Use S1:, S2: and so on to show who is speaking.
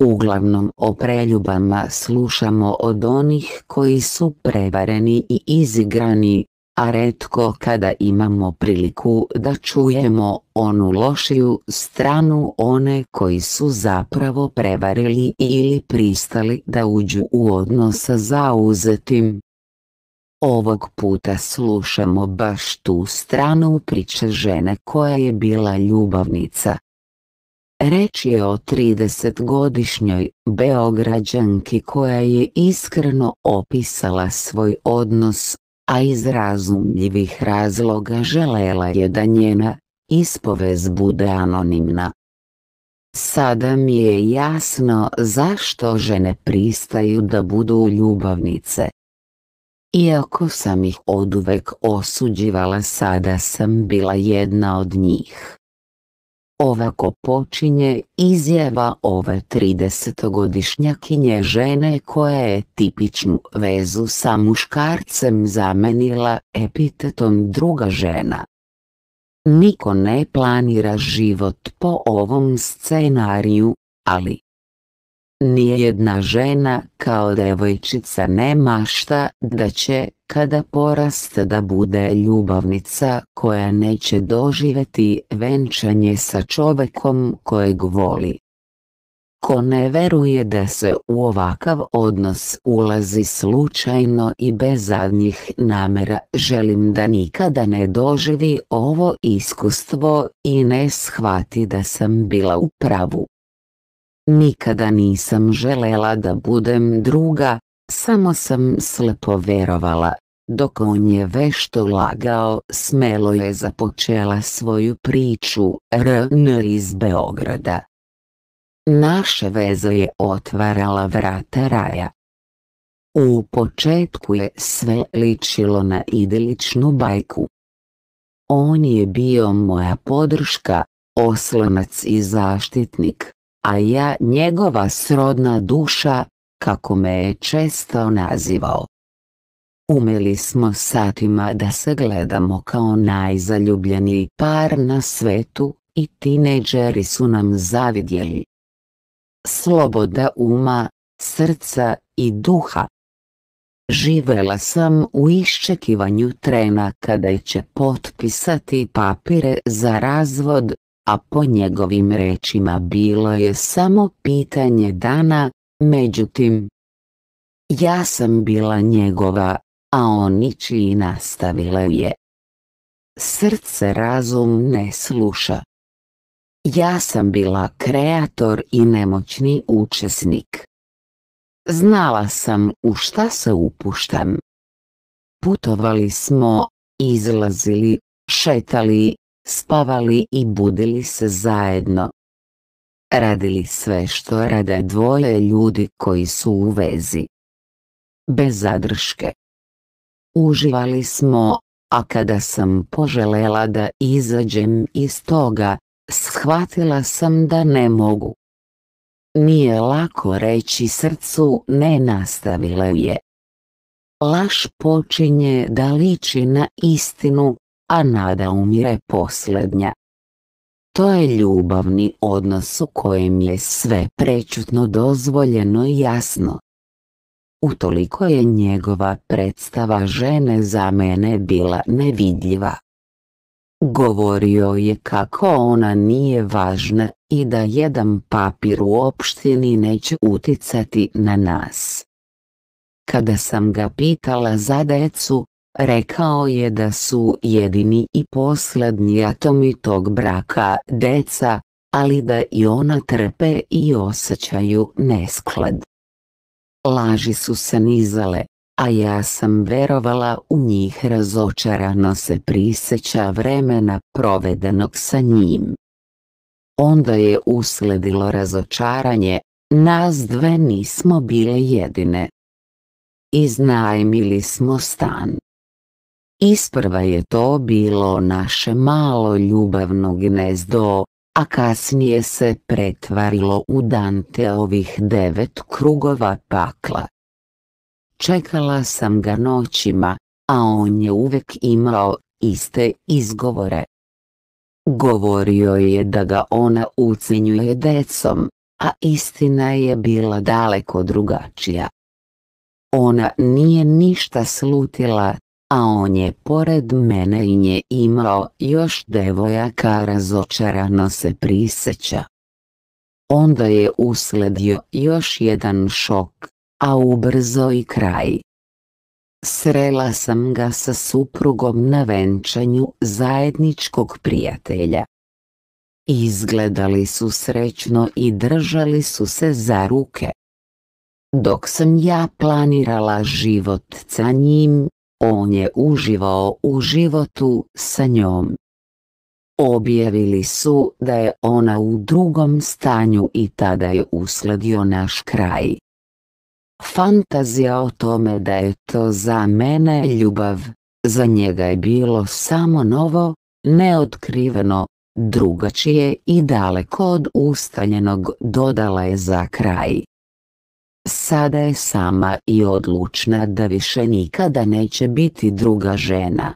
S1: Uglavnom o preljubama slušamo od onih koji su prevareni i izigrani, a retko kada imamo priliku da čujemo onu lošiju stranu one koji su zapravo prevarili ili pristali da uđu u odnos sa zauzetim. Ovog puta slušamo baš tu stranu priče žene koja je bila ljubavnica. Reč je o 30-godišnjoj Beograđanki koja je iskreno opisala svoj odnos, a iz razumljivih razloga želela je da njena ispovest bude anonimna. Sada mi je jasno zašto žene pristaju da budu ljubavnice. Iako sam ih oduvek osuđivala, sada sam bila jedna od njih. Ovako počinje izjava ove 30-godišnjakinje žene koja je tipičnu vezu sa muškarcem zamenila epitetom druga žena. Niko ne planira život po ovom scenariju, ali nijedna žena kao devojčica ne mašta da će, kada poraste, da bude ljubavnica koja neće doživjeti venčanje sa čovekom kojeg voli. Ko ne veruje da se u ovakav odnos ulazi slučajno i bez zadnjih namera, želim da nikada ne doživi ovo iskustvo i ne shvati da sam bila u pravu. Nikada nisam želela da budem druga, samo sam slepo verovala. Dok on je vešto lagao, smelo je započela svoju priču RN iz Beograda. Naša veza je otvarala vrata raja. U početku je sve ličilo na idiličnu bajku. On je bio moja podrška, oslonac i zaštitnik, a ja njegova srodna duša, kako me je često nazivao. Umeli smo satima da se gledamo kao najzaljubljeniji par na svetu i tinejdžeri su nam zavidjeli. Sloboda uma, srca i duha. Živela sam u iščekivanju trena kada će potpisati papire za razvod, a po njegovim rečima bilo je samo pitanje dana. Međutim, ja sam bila njegova, a on ničiji, nastavila je. Srce razum ne sluša. Ja sam bila kreator i nemoćni učesnik. Znala sam u šta se upuštam. Putovali smo, izlazili, šetali, spavali i budili se zajedno. Radili sve što rade dvoje ljudi koji su u vezi. Bez zadrške. Uživali smo, a kada sam poželela da izađem iz toga, shvatila sam da ne mogu. Nije lako reći srcu ne, nastavila je. Laž počinje da liči na istinu, a nada umire posljednja. To je ljubavni odnos u kojem je sve prečutno dozvoljeno i jasno. Utoliko je njegova predstava žene za mene bila nevidljiva. Govorio je kako ona nije važna i da jedan papir u opštini neće uticati na nas. Kada sam ga pitala za decu, rekao je da su jedini i posljednji atomi tog braka deca, ali da i ona trpe i osjećaju nesklad. Laži su se nizale, a ja sam verovala u njih. Razočarano se prisjeća vremena provedenog sa njim. Onda je usledilo razočaranje, nas dve nismo bile jedine. Iznajmili smo stan. Isprva je to bilo naše malo ljubavno gnezdo, a kasnije se pretvarilo u Danteovih 9 krugova pakla. Čekala sam ga noćima, a on je uvijek imao iste izgovore. Govorio je da ga ona ucjenjuje decom, a istina je bila daleko drugačija. Ona nije ništa slutila, a on je pored mene i nje imao još devojaka, razočarano se prisjeća. Onda je usledio još jedan šok, a ubrzo i kraj. Srela sam ga sa suprugom na venčanju zajedničkog prijatelja. Izgledali su srećno i držali su se za ruke. Dok sam ja planirala život sa njim, on je uživao u životu sa njom. Objavili su da je ona u drugom stanju i tada je usledio naš kraj. Fantazija o tome da je to za mene ljubav, za njega je bilo samo novo, neotkriveno, drugačije i daleko od ustaljenog, dodala je za kraj. Sada je sama i odlučna da više nikada neće biti druga žena.